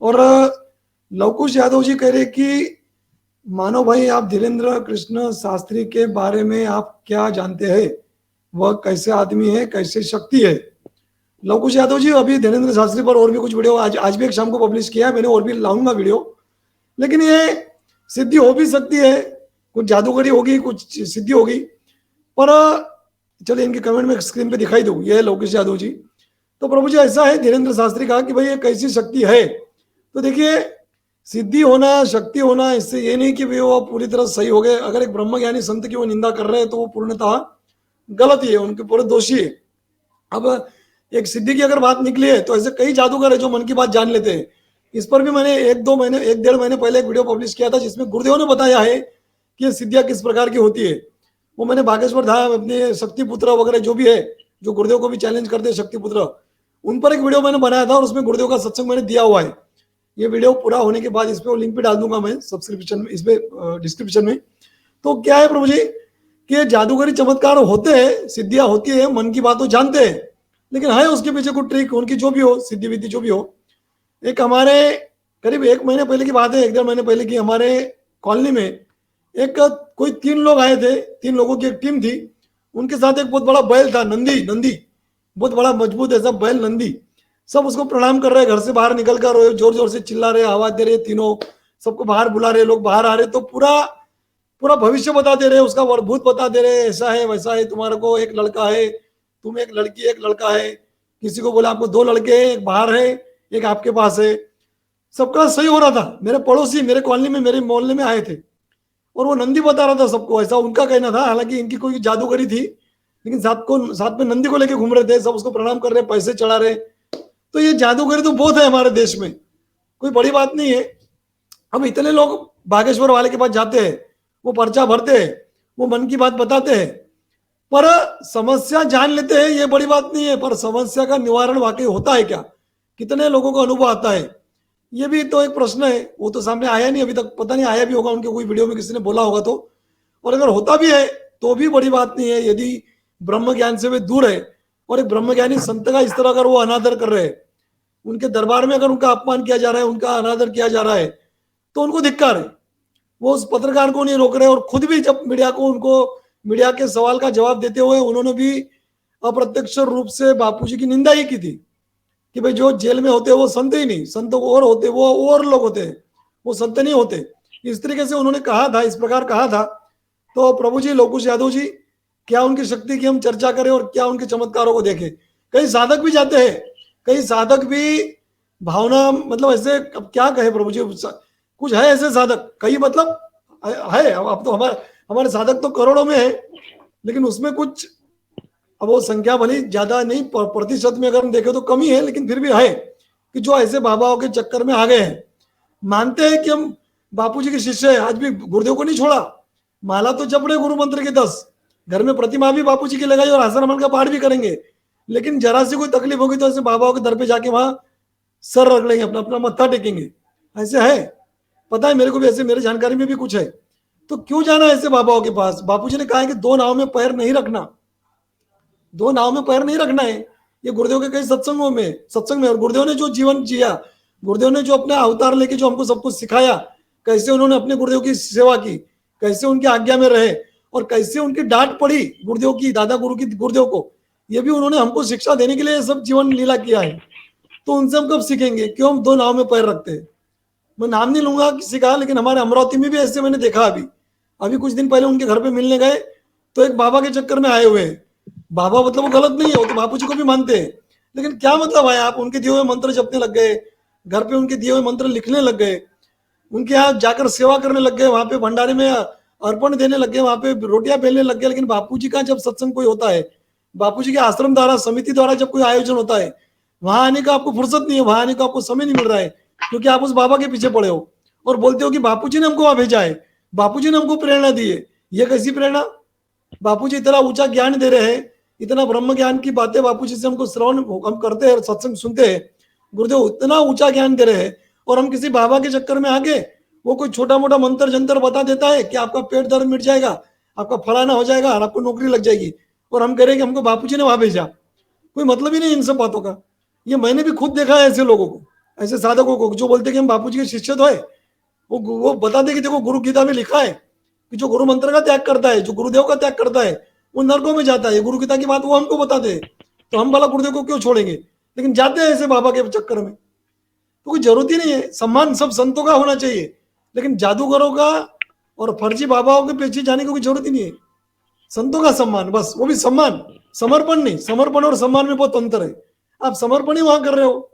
और लवकुश यादव जी कह रहे कि मानो भाई आप धीरेन्द्र कृष्ण शास्त्री के बारे में आप क्या जानते हैं, वह कैसे आदमी है, कैसे शक्ति है। लवकुश यादव जी अभी धीरेन्द्र शास्त्री पर और भी कुछ वीडियो आज भी एक शाम को पब्लिश किया है मैंने, और भी लाऊंगा वीडियो। लेकिन ये सिद्धि हो भी सकती है, कुछ जादूगरी होगी, कुछ सिद्धि होगी। पर चलिए इनके कमेंट में स्क्रीन पे दिखाई दूँ, ये है लवकुश यादव जी। तो प्रभु जी ऐसा है, धीरेन्द्र शास्त्री कहा कि भाई ये कैसी शक्ति है। तो देखिए सिद्धि होना, शक्ति होना, इससे ये नहीं कि वो पूरी तरह सही हो गए। अगर एक ब्रह्मज्ञानी संत की वो निंदा कर रहे हैं तो वो पूर्णतः गलत ही है, उनके पूरे दोषी है। अब एक सिद्धि की अगर बात निकली है तो ऐसे कई जादूगर है जो मन की बात जान लेते हैं। इस पर भी मैंने एक डेढ़ महीने पहले एक वीडियो पब्लिश किया था जिसमें गुरुदेव ने बताया है कि ये सिद्धियां किस प्रकार की होती है। वो मैंने बागेश्वर धाम अपने शक्तिपुत्र वगैरह जो भी है, जो गुरुदेव को भी चैलेंज करते हैं शक्तिपुत्र, उन पर एक वीडियो मैंने बनाया था और उसमें गुरुदेव का सत्संग मैंने दिया हुआ है। ये वीडियो पूरा होने के बाद इस पे लिंक भी डाल दूंगा मैं सब्सक्रिप्शन में, इसमें डिस्क्रिप्शन में। तो क्या है प्रभु जी कि जादूगरी चमत्कार होते हैं, सिद्धियां होती है, मन की बात तो जानते हैं, लेकिन है उसके पीछे कुछ ट्रिक, उनकी जो भी हो, सिद्धि विद्धि जो भी हो। एक हमारे करीब एक महीने पहले की बात है, एक डेढ़ महीने पहले की, हमारे कॉलोनी में एक कोई 3 लोग आए थे, 3 लोगों की एक टीम थी। उनके साथ एक बहुत बड़ा बैल था, नंदी नंदी, बहुत बड़ा मजबूत ऐसा बैल नंदी। सब उसको प्रणाम कर रहे, घर से बाहर निकल कर जोर जोर से चिल्ला रहे, आवाज दे रहे, तीनों सबको बाहर बुला रहे, लोग बाहर आ रहे। तो पूरा पूरा भविष्य बता दे रहे, उसका वरभूत बता दे रहे, ऐसा है वैसा है, तुम्हारे को एक लड़का है, तुम एक लड़की, एक लड़का है, किसी को बोला आपको 2 लड़के हैं, एक बाहर है, एक आपके पास है। सबका सही हो रहा था। मेरे पड़ोसी मेरे कॉलोनी में, मेरे मोहल्ले में आए थे और वो नंदी बता रहा था सबको, ऐसा उनका कहना था। हालांकि इनकी कोई जादूगरी थी, लेकिन साथ में नंदी को लेके घूम रहे थे, सब उसको प्रणाम कर रहे, पैसे चढ़ा रहे। तो ये जादूगरी तो बहुत है हमारे देश में, कोई बड़ी बात नहीं है। अब इतने लोग बागेश्वर वाले के पास जाते हैं, वो पर्चा भरते हैं, वो मन की बात बताते हैं, पर समस्या जान लेते हैं, ये बड़ी बात नहीं है। पर समस्या का निवारण वाकई होता है क्या, कितने लोगों को अनुभव आता है, ये भी तो एक प्रश्न है। वो तो सामने आया नहीं अभी तक, पता नहीं आया भी होगा उनके कोई वीडियो में किसी ने बोला होगा तो। और अगर होता भी है तो भी बड़ी बात नहीं है, यदि ब्रह्म ज्ञान से वे दूर है और एक ब्रह्मज्ञानी संत का इस तरह अगर वो अनादर कर रहे हैं, उनके दरबार में अगर उनका अपमान किया जा रहा है, उनका अनादर किया जा रहा है, तो उनको धिक्कार है। वो उस पत्रकार को नहीं रोक रहे, और खुद भी जब मीडिया के सवाल का जवाब देते हुए उन्होंने भी अप्रत्यक्ष रूप से बापूजी की निंदा ही की थी कि भाई जो जेल में होते हैं वो संत ही नहीं, संतों को और होते, वो और लोग होते हैं, वो संत नहीं होते। इस तरीके से उन्होंने कहा था, इस प्रकार कहा था। तो प्रभु जी, लवकुश यादव जी, क्या उनकी शक्ति की हम चर्चा करें और क्या उनके चमत्कारों को देखें। कई साधक भी जाते हैं, कई साधक भी भावना, मतलब ऐसे अब क्या कहे प्रभु जी, कुछ है ऐसे साधक कई, मतलब है। अब तो हमारे साधक तो करोड़ों में है, लेकिन उसमें कुछ, अब वो संख्या भली ज्यादा नहीं, प्रतिशत में अगर हम देखें तो कमी है, लेकिन फिर भी है कि जो ऐसे बाबाओं के चक्कर में आ गए हैं, मानते हैं कि हम बापूजी के शिष्य है, आज भी गुरुदेव को नहीं छोड़ा, माला तो जप रहे गुरु मंत्र के 10, घर में प्रतिमा भी बापूजी की लगाई और आसन का पाठ भी करेंगे, लेकिन जरा सी कोई तकलीफ होगी तो ऐसे बाबाओं के दर पे जाके वहां सर रख लेंगे, अपना अपना मत्था टेकेंगे। ऐसे है, पता है मेरे को भी, ऐसे मेरे जानकारी में भी कुछ है। तो क्यों जाना ऐसे बाबाओं के पास। बापूजी ने कहा है कि 2 नाव में पैर नहीं रखना, 2 नाव में पैर नहीं रखना है। ये गुरुदेव के कई सत्संग में और गुरुदेव ने जो जीवन जिया, गुरुदेव ने जो अपना अवतार लेके जो हमको सब कुछ सिखाया, कैसे उन्होंने अपने गुरुदेव की सेवा की, कैसे उनकी आज्ञा में रहे, और कैसे उनकी डांट पड़ी गुरुदेव की, दादा गुरु की गुरुदेव को, ये भी उन्होंने हमको शिक्षा देने के लिए सब जीवन लीला किया है। तो उनसे हम कब सीखेंगे, क्यों हम 2 नाव में पैर रखते हैं। मैं नाम नहीं लूंगा किसी का, लेकिन हमारे अमरावती में भी ऐसे मैंने देखा। अभी अभी कुछ दिन पहले उनके घर पे मिलने गए तो एक बाबा के चक्कर में आए हुए हैं। बाबा मतलब वो गलत नहीं है, वो तो बापू जी को भी मानते हैं, लेकिन क्या मतलब है, आप उनके दिए हुए मंत्र जपने लग गए, घर पे उनके दिए हुए मंत्र लिखने लग गए, उनके यहाँ जाकर सेवा करने लग गए, वहां पे भंडारे में अर्पण देने लग गए, वहां पे रोटियां बेलने लग गए। लेकिन बापू जी का जब सत्संग कोई होता है, बापू जी के आश्रम द्वारा, समिति द्वारा जब कोई आयोजन होता है, वहां आने का आपको फुर्सत नहीं है, वहां आने का आपको समय नहीं मिल रहा है, क्योंकि आप उस बाबा के पीछे पड़े हो और बोलते हो कि बापूजी ने हमको वहां भेजा है, बापूजी ने हमको प्रेरणा दी है। ये कैसी प्रेरणा। बापूजी इतना ऊंचा ज्ञान दे रहे हैं, इतना ब्रह्म ज्ञान की बातें बापूजी से हमको श्रवण हम करते हैं, सत्संग सुनते हैं, गुरुदेव इतना ऊंचा ज्ञान दे रहे हैं, और हम किसी बाबा के चक्कर में आगे वो कोई छोटा मोटा मंत्र जंतर बता देता है कि आपका पेट दर्द मिट जाएगा, आपका फलाना हो जाएगा और आपको नौकरी लग जाएगी, और हम कह रहे हैं कि हमको बापूजी ने वहां भेजा। कोई मतलब ही नहीं इन सब बातों का। ये मैंने भी खुद देखा है ऐसे लोगों को, ऐसे साधकों को जो बोलते कि हम बापू जी के शिष्य तो है, वो बताते कि देखो गुरु गीता में लिखा है कि जो गुरु मंत्र का त्याग करता है, जो गुरुदेव का त्याग करता है, वो नरकों में जाता है। गुरु गीता की बात वो हमको बताते हैं, तो हम भला गुरुदेव को क्यों छोड़ेंगे? लेकिन जाते हैं ऐसे बाबा के चक्कर में, तो कोई जरूरत ही नहीं है। सम्मान सब संतों का होना चाहिए, लेकिन जादूगरों का और फर्जी बाबाओं के पीछे जाने की कोई जरूरत ही नहीं है। संतों का सम्मान बस, वो भी सम्मान, समर्पण नहीं। समर्पण और सम्मान में बहुत अंतर है। आप समर्पण ही वहां कर रहे हो,